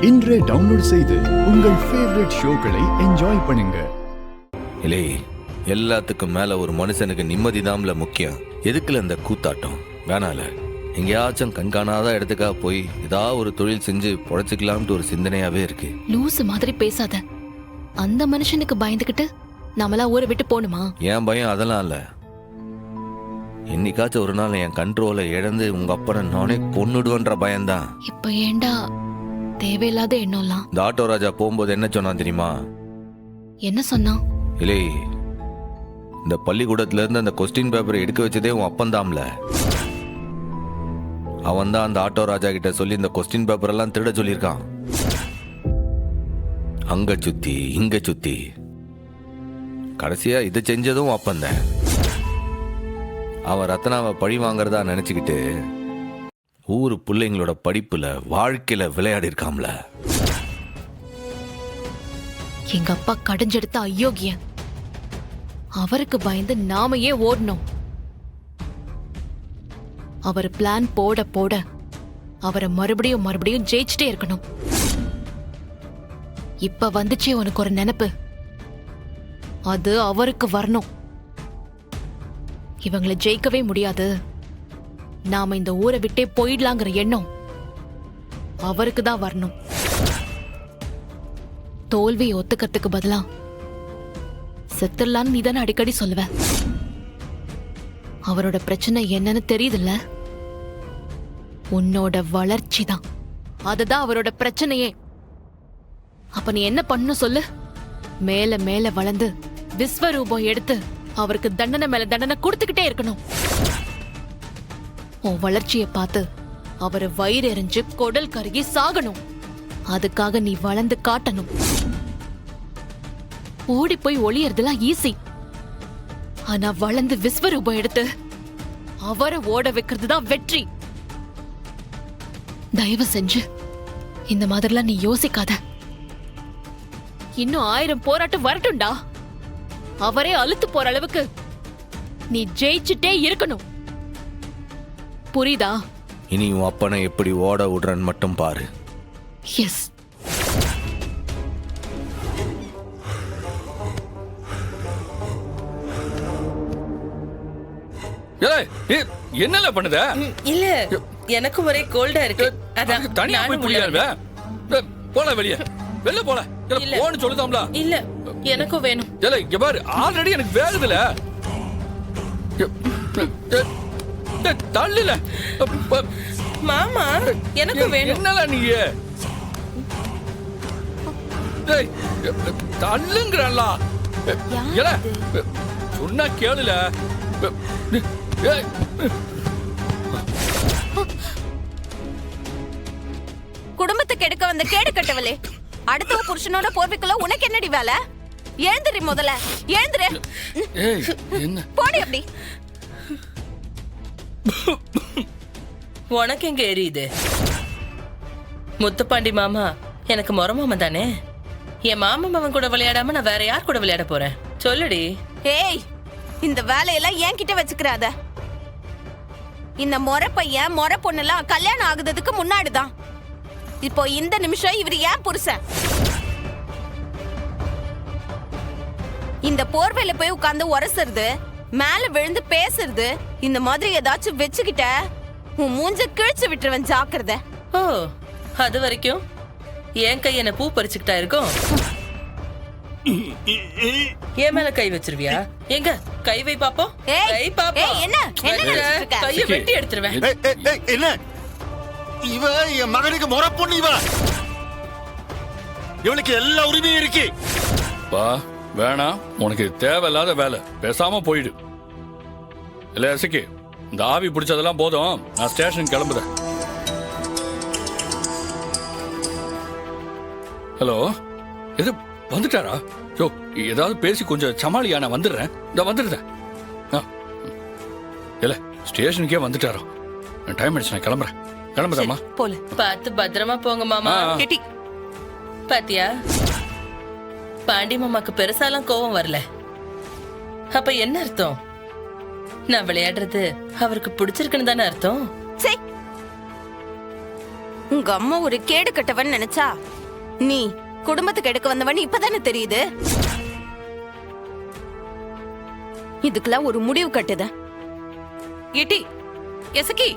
இன்றே டவுன்லோட் செய்து உங்கள் ஃபேவரட் ஷோக்களை என்ஜாய் பண்ணுங்க. இல்லை, எல்லாத்துக்கும் மேல ஒரு மனுஷனுக்கு நிம்மதி தான்ல முக்கியம். எதுக்குல இந்த கூத்தாட்டம்? வேணால, எங்கேயாச்சும் கண்காணாத இடத்துக்கா போய் ஏதாவது ஒரு தொழில் செஞ்சு பொழைச்சிக்கலாம்னு ஒரு சிந்தனையாவே இருக்கு. லூசு மாதிரி பேசாத. அந்த மனுஷனுக்கு பயந்துகிட்டு நம்மளா ஊரை விட்டு போணுமா? என் பயம் அதெல்லாம் இல்ல. என்னைக்காச்சும் ஒரு நாள் என் கண்ட்ரோலை இழந்து உங்க அப்பனை நானே கொன்னுடுவேன்ற பயம்தான். இப்ப ஏண்டா தேவையில்லாத எண்ணம்லாம்? இந்த ஆட்டோ ராஜா போகும்போது என்ன சொன்னான் தெரியுமா? என்ன சொன்னான்? இல்லை, இந்த பள்ளிக்கூடத்துல இருந்து அந்த கொஸ்டின் பேப்பரை எடுக்க வச்சதே உன் அப்பந்தாம்ல. அவன் தான் அந்த ஆட்டோ ராஜா கிட்ட சொல்லி இந்த கொஸ்டின் பேப்பர் எல்லாம் திருட சொல்லியிருக்கான். அங்க சுத்தி இங்க சுத்தி கடைசியா இதை செஞ்சதும் அப்பந்தான். அவன் ரத்னாவை பழி வாங்கறதா நினைச்சுக்கிட்டு ஊரு பிள்ளைங்களோட படிப்புல வாழ்க்கையில விளையாடி இருக்காம்ல. எங்க அப்பா கடைஞ்செடுத்த அயோக்கியன். அவருக்கு பயந்து நாம ஏன் ஓடணும்? அவர் பிளான் போட போட அவரை மறுபடியும் மறுபடியும் ஜெயிச்சுட்டே இருக்கணும். இப்ப வந்துச்சே உனக்கு ஒரு நினைப்பு, அது அவருக்கு வரணும். இவங்களை ஜெயிக்கவே முடியாது, நாம இந்த ஊரை விட்டே போயிடலாங்கிற எண்ணம் அவருக்கு தான் வரணும். தோல்வியை ஒத்துக்கிறதுக்கு பதிலா செத்துடலான்னு நீ தானே அடிக்கடி சொல்லுவ. அவரோட பிரச்சனை என்னன்னு தெரியுதுல்ல? உன்னோட வளர்ச்சி தான், அதுதான் அவரோட பிரச்சனையே. அப்ப நீ என்ன பண்ணணும் சொல்லு? மேல மேல வளர்ந்து விஸ்வரூபம் எடுத்து அவருக்கு தண்டனை மேல தண்டனை கொடுத்துக்கிட்டே இருக்கணும். உன் வளர்ச்சியை பார்த்து அவரை வயிறு எரிஞ்சு கொடல் கருகி சாகணும். அதுக்காக நீ வளர்ந்து காட்டணும். ஓடி போய் ஒளியறதுலாம் ஈஸி, ஆனா வளர்ந்து விஸ்வரூபம் எடுத்து அவரை ஓட வைக்கிறது தான் வெற்றி. தயவு செஞ்சு இந்த மாதிரிலாம் நீ யோசிக்காத. இன்னும் 1000 போராட்டம் வரட்டும்டா. அவரே அழுத்து போற அளவுக்கு நீ ஜெயிச்சுட்டே இருக்கணும். புரியுதா? இனி உன் அப்பனை எப்படி ஓட விடுறன்னு மட்டும் பாரு. எஸ். என்னல பண்ணுத? இல்ல, எனக்கு ஒரே கோல்டா இருக்கு. அதான் தனியா போய் புரியல. போல வெளிய வெளிய போல. போன்னு சொல்லுதாம்ல. இல்ல, எனக்கும் வேணும். இல்ல, இங்க பாரு, ஆல்ரெடி எனக்கு வேகுதுல. தள்ளுல மாமா, எனக்கும் வேணும். என்னல நீ தள்ளுங்கறல்ல? இல்ல, சொன்னா கேளுல. குடும்பத்துக்கு எடுக்க வந்த கேடு கட்டவளே, அடுத்த புருஷனோட போர்வைக்குள்ள உனக்கு என்னடி வேலை? எழுந்திரி, முதல்ல எழுந்திரு. போடி அப்படி. உனக்கு எங்க எரியுது? முத்துப்பாண்டி மாமா எனக்கு மொர மாமா தானே. என் மாமா மாமன் கூட விளையாடாம நான் வேற யார் கூட விளையாட போறேன்? சொல்லுடி. ஏய், இந்த வேலையெல்லாம் என்கிட்ட வச்சுக்கிறாத. இந்த மொர பையன் மொர பொண்ணெல்லாம் கல்யாணம் ஆகுறதுக்கு முன்னாடிதான். இப்போ இந்த நிமிஷம் இவர் ஏன் புருஷன்? இந்த போர்வையில போய் உட்கார்ந்து உரசுறது, மேல விழுந்து பேசுறது, இந்த மாதிரி ஏதாச்சும் வச்சுக்கிட்ட உன் மூஞ்ச கிழிச்சு விட்டுருவன், ஜாக்கிரதை. ஓ, அது வரைக்கும் என் கை என்ன பூ பறிச்சுக்கிட்டா இருக்கும்? என் மேல கை வச்சிருவியா? எங்க கை வை பாப்போம். கை பாப்போம். என்ன கையை வெட்டி எடுத்துருவேன். என்ன இவ என் மகனுக்கு முறை பொண்ணு. இவனுக்கு எல்லா உரிமையும் இருக்கு. பா, வேணாம், உனக்கு தேவையில்லாத வேலை, பேசாம போயிடு. இல்ல அசக்கி, இந்த ஆவி பிடிச்சதெல்லாம் போதும், நான் ஸ்டேஷன் கிளம்புறேன். ஹலோ, எது வந்துட்டாரா? யோ, ஏதாவது பேசி கொஞ்சம் சமாளியா, நான் வந்துடுறேன். இந்த வந்துடுறேன். இல்ல, ஸ்டேஷனுக்கே வந்துட்டாரோ. டைம் ஆயிடுச்சு, நான் கிளம்புறேன். கிளம்புதாமா? போல. பார்த்து பத்திரமா போங்க மாமா. கெட்டி. பாத்தியா, பாண்டி மாமாக்கு பெருசாலாம் கோவம் வரல. அப்ப என்ன அர்த்தம்? நான் விளையாடுறது அவருக்கு பிடிச்சிருக்குன்னு தானே அர்த்தம். உங்க அம்மா ஒரு கேடு கட்டவன் நினைச்சா நீ குடும்பத்துக்கு எடுக்க வந்தவன் இப்பதானே தெரியுது. இதுக்கெல்லாம் ஒரு முடிவு கட்டுத. ஏட்டி எசக்கி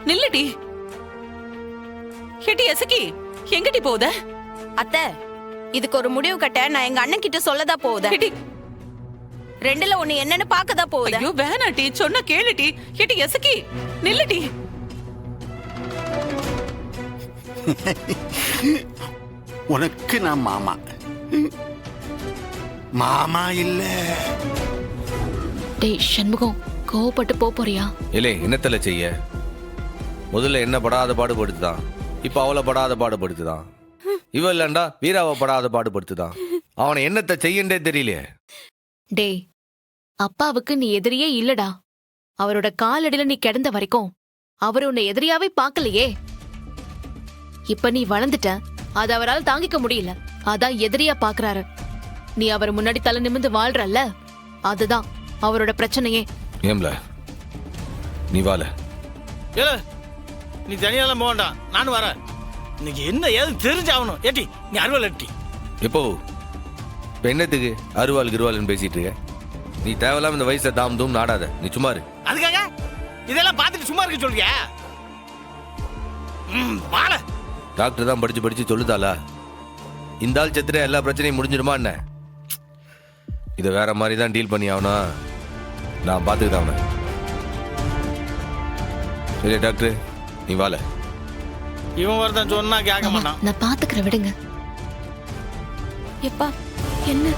நில்லுடி. ஏட்டி எசக்கி எங்கடி போகுத? அத்தை, இதுக்கு ஒரு முடிவு கட்ட நான் எங்க அண்ணன் கிட்ட சொல்லதா போகுத. ஏட்டி ரெண்டுல ஒண்ணு என்னன்னு பாக்கதா போகுத. ஐயோ வேணாட்டி, சொன்னா கேளுடி. ஏட்டி எசக்கி நில்லுடி. உனக்கு நான் மாமா, மாமா இல்ல. டேய் சண்முகம், கோவப்பட்டு போறியா? இல்லை என்னத்தல செய்ய? முதல்ல என்ன படாத பாடுபடுத்துதான், இப்ப அவளை படாத பாடுபடுத்துதான். இவ இல்லண்டா வீராவை படாத பாடுபடுத்துதான். அவனை என்னத்தை செய்யண்டே தெரியலையே. டேய், அப்பாவுக்கு நீ எதிரியே இல்லடா. அவரோட காலடியில நீ கிடந்த வரைக்கும் அவர் உன்னை எதிரியாவே பார்க்கலையே. இப்ப நீ வளர்ந்துட்ட, அது அவரால் தாங்கிக்க முடியல, அதான் எதிரியா பாக்குறாரு. நீ அவர் முன்னாடி தலை நிமிர்ந்து வாழ்றல்ல, அதுதான் அவரோட பிரச்சனையே. ஏம்ல நீ வாழ. ஏல நீ தனியாலாம் போக வேண்டாம், நானும் வரேன். இன்னைக்கு என்ன ஏது தெரிஞ்சாகணும். ஏட்டி நீ அறுவல் எட்டி. எப்போ இப்ப என்னத்துக்கு அருவாள் கிருவாள்னு பேசிட்டு இருக்க? நீ தேவையில்லாம இந்த வயசுல தாம் தூம் நாடாத. நீ சும்மா இரு. அதுக்காக இதெல்லாம் பார்த்துட்டு சும்மா இருக்க சொல்றியா? வாழ டாக்டர் தான் படிச்சு படிச்சு சொல்லுதாளா இந்த ஆள் செத்துற எல்லா பிரச்சனையும் முடிஞ்சிடுமா என்ன? இதை வேற மாதிரி தான் டீல் பண்ணி ஆகணும். நான் பார்த்துக்கிட்டேன் அவனை. சரி டாக்டர் நீ வாழ. இவன் வரதான் சொன்னா கேட்க ஆமா, மாட்டான். நான் பாத்துக்கிறேன், விடுங்க. எப்பா என்ன?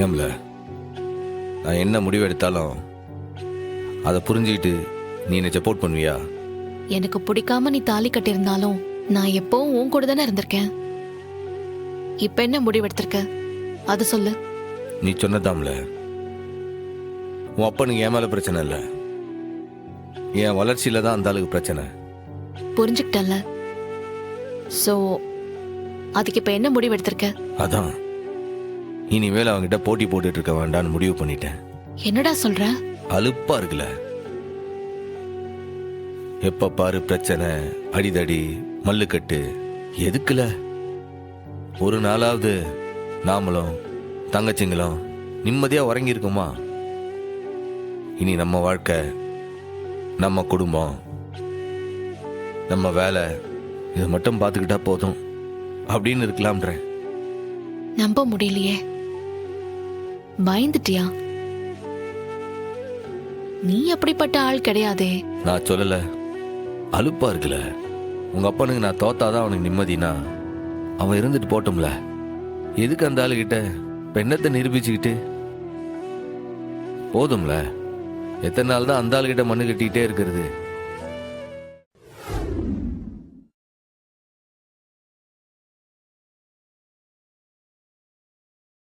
ஏம்ல நான் என்ன முடிவு எடுத்தாலும் அதை புரிஞ்சுக்கிட்டு நீ என்னை சப்போர்ட் பண்ணுவியா? எனக்கு பிடிக்காம நீ தாலி கட்டியிருந்தாலும் நான் எப்பவும் உன் கூட தானே இருந்திருக்கேன். இப்ப என்ன முடிவெடுத்திருக்க அது சொல்லு. நீ சொன்னதாம்ல, உன் அப்பனுக்கு என் மேல பிரச்சனை இல்லை, என் வளர்ச்சியில தான் அந்த ஆளுக்கு பிரச்சனை. புரிஞ்சுக்கிட்டல. சோ அதுக்கு இப்ப என்ன முடிவெடுத்திருக்க? அதான் இனிமேல் அவங்ககிட்ட போட்டி போட்டுட்டு இருக்க வேண்டாம்னு முடிவு பண்ணிட்டேன். என்னடா சொல்ற? அலுப்பா இருக்குல்ல, எப்ப பாரு பிரச்சனை, அடிதடி, மல்லுக்கட்டு. எதுக்குல ஒரு நாளாவது நாமளும் தங்கச்சிங்களும் நிம்மதியா உறங்கி இருக்குமா? இனி நம்ம வாழ்க்கை, நம்ம குடும்பம், நம்ம வேலை, இதை மட்டும் பார்த்துக்கிட்டா போதும் அப்படின்னு இருக்கலாம்ன்ற. நம்ப முடியலையே. பயந்துட்டியா? நீ அப்படிப்பட்ட ஆள் கிடையாதே. நான் சொல்லல, அலுப்பா இருக்குல்ல. உங்க அப்பனுக்கு நான் தோத்தாதான் அவனுக்கு நிம்மதினா அவன் இருந்துட்டு போட்டோம்ல. எதுக்கு அந்த ஆளுகிட்ட பெண்ணத்தை நிரூபிச்சுக்கிட்டு? போதும்ல, எத்தனை நாள் தான் அந்த ஆளுகிட்ட மண்ணு கட்டிக்கிட்டே இருக்கிறது?